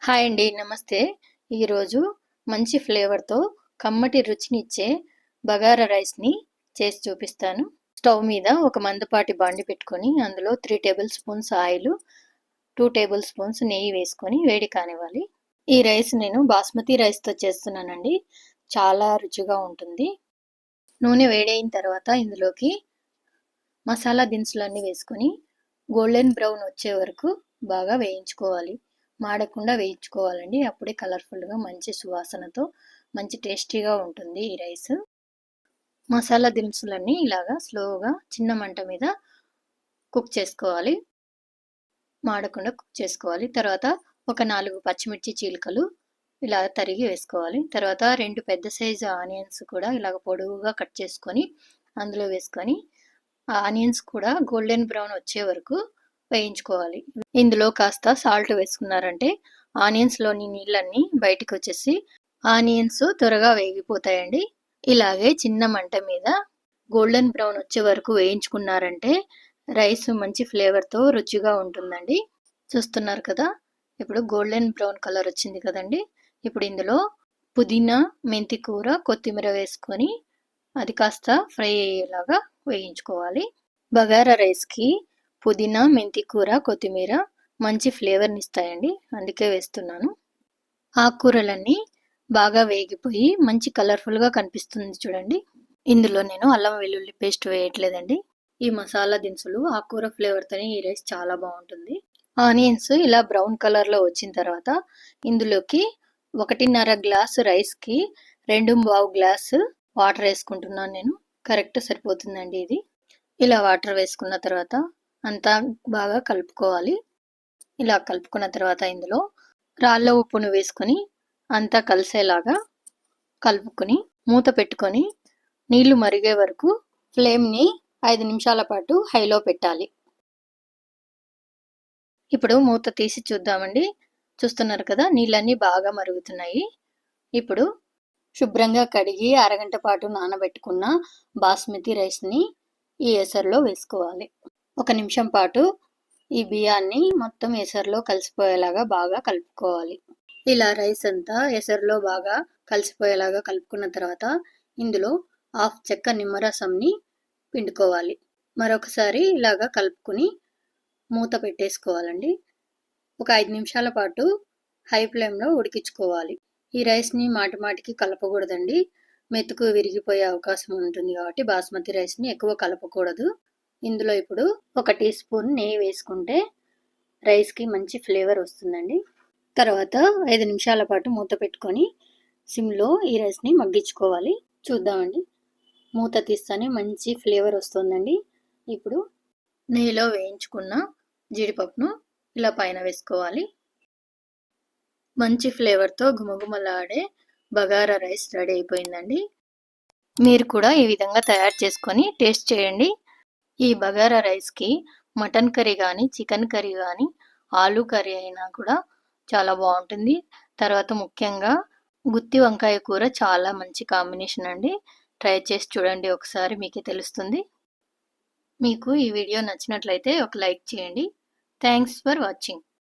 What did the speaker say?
Hi అండి. నమస్తే. ఈరోజు మంచి ఫ్లేవర్‌తో కమ్మటి రుచినిచ్చే బగారా రైస్‌ని చేసి చూపిస్తాను. స్టవ్ మీద ఒక మందపాటి బాండి పెట్టుకొని అందులో 3 table spoons oil, 2 table spoons నెయ్యి వేసుకొని వేడి కానివ్వాలి. ఈ రైస్ నేను బాస్మతి రైస్‌తో చేస్తున్నానండి. చాలా రుచిగా ఉంటుంది. నూనె వేడైన తర్వాత ఇందులోకి మసాలా దినుసులన్నీ వేసుకొని గోల్డెన్ బ్రౌన్ వచ్చే వరకు బాగా వేయించుకోవాలి. మాడకుండా వేయించుకోవాలండి. అప్పుడే కలర్ఫుల్గా మంచి సువాసనతో మంచి టేస్టీగా ఉంటుంది ఈ రైస్. మసాలా దినుసులన్నీ ఇలాగా స్లోగా చిన్న మంట మీద కుక్ చేసుకోవాలి. మాడకుండా కుక్ చేసుకోవాలి. తర్వాత ఒక 4 పచ్చిమిర్చి చీలికలు ఇలా తరిగి వేసుకోవాలి. తర్వాత 2 పెద్ద సైజు ఆనియన్స్ కూడా ఇలాగ పొడవుగా కట్ చేసుకొని అందులో వేసుకొని ఆ ఆనియన్స్ కూడా గోల్డెన్ బ్రౌన్ వచ్చే వరకు వేయించుకోవాలి. ఇందులో కాస్త సాల్ట్ వేసుకున్నారంటే ఆనియన్స్లోని నీళ్ళన్నీ బయటికి వచ్చేసి ఆనియన్స్ త్వరగా వేగిపోతాయండి. ఇలాగే చిన్న మంట మీద గోల్డెన్ బ్రౌన్ వచ్చే వరకు వేయించుకున్నారంటే రైస్ మంచి ఫ్లేవర్తో రుచిగా ఉంటుందండి. చూస్తున్నారు కదా, ఇప్పుడు గోల్డెన్ బ్రౌన్ కలర్ వచ్చింది కదండి. ఇప్పుడు ఇందులో పుదీనా, మెంతి కూర, కొత్తిమీర వేసుకొని అది కాస్త ఫ్రై అయ్యేలాగా వేయించుకోవాలి. బగారా రైస్కి పుదీనా, మెంతి కూర, కొత్తిమీర మంచి ఫ్లేవర్ని ఇస్తాయండి. అందుకే వేస్తున్నాను. ఆకుకూరలన్నీ బాగా వేగిపోయి మంచి కలర్ఫుల్గా కనిపిస్తుంది చూడండి. ఇందులో నేను అల్లం వెల్లుల్లి పేస్ట్ వేయట్లేదండి. ఈ మసాలా దినుసులు ఆకుకూర ఫ్లేవర్తోనే ఈ రైస్ చాలా బాగుంటుంది. ఆనియన్స్ ఇలా బ్రౌన్ కలర్లో వచ్చిన తర్వాత ఇందులోకి 1.5 గ్లాసు రైస్కి 2.25 గ్లాసు వాటర్ వేసుకుంటున్నాను నేను. కరెక్ట్ సరిపోతుందండి ఇది. ఇలా వాటర్ వేసుకున్న తర్వాత అంతా బాగా కలుపుకోవాలి. ఇలా కలుపుకున్న తర్వాత ఇందులో రాళ్ళ ఉప్పును వేసుకొని అంతా కలిసేలాగా కలుపుకొని మూత పెట్టుకొని నీళ్లు మరిగే వరకు ఫ్లేమ్ని 5 నిమిషాల పాటు హైలో పెట్టాలి. ఇప్పుడు మూత తీసి చూద్దామండి. చూస్తున్నారు కదా, నీళ్ళన్నీ బాగా మరుగుతున్నాయి. ఇప్పుడు శుభ్రంగా కడిగి అరగంట పాటు నానబెట్టుకున్న బాస్మతి రైస్ని ఈ ఎసరులో వేసుకోవాలి. 1 నిమిషం పాటు ఈ బియ్యాన్ని మొత్తం ఎసరులో కలిసిపోయేలాగా బాగా కలుపుకోవాలి. ఇలా రైస్ అంతా ఎసరులో బాగా కలిసిపోయేలాగా కలుపుకున్న తర్వాత ఇందులో 1/2 చెక్క నిమ్మరసంని పిండుకోవాలి. మరొకసారి ఇలాగా కలుపుకుని మూత పెట్టేసుకోవాలండి. ఒక 5 నిమిషాల పాటు హై ఫ్లేమ్లో ఉడికించుకోవాలి. ఈ రైస్ని మాటిమాటికి కలపకూడదండి. మెతుకు విరిగిపోయే అవకాశం ఉంటుంది కాబట్టి బాస్మతి రైస్ని ఎక్కువ కలపకూడదు. ఇందులో ఇప్పుడు 1 టీ స్పూన్ నెయ్యి వేసుకుంటే రైస్కి మంచి ఫ్లేవర్ వస్తుందండి. తర్వాత 5 నిమిషాల పాటు మూత పెట్టుకొని సిమ్లో ఈ రైస్ని మగ్గించుకోవాలి. చూద్దామండి. మూత తీస్తానే మంచి ఫ్లేవర్ వస్తుందండి. ఇప్పుడు నెయ్యిలో వేయించుకున్న జీడిపప్పును ఇలా పైన వేసుకోవాలి. మంచి ఫ్లేవర్తో గుమగుమలాడే బగారా రైస్ రెడీ అయిపోయిందండి. మీరు కూడా ఈ విధంగా తయారు చేసుకొని టేస్ట్ చేయండి. ఈ బగారా రైస్కి మటన్ కర్రీ కానీ, చికెన్ కర్రీ కానీ, ఆలూ కర్రీ అయినా కూడా చాలా బాగుంటుంది. తర్వాత ముఖ్యంగా గుత్తి వంకాయ కూర చాలా మంచి కాంబినేషన్ అండి. ట్రై చేసి చూడండి ఒకసారి, మీకే తెలుస్తుంది. మీకు ఈ వీడియో నచ్చినట్లయితే ఒక లైక్ చేయండి. Thanks for watching.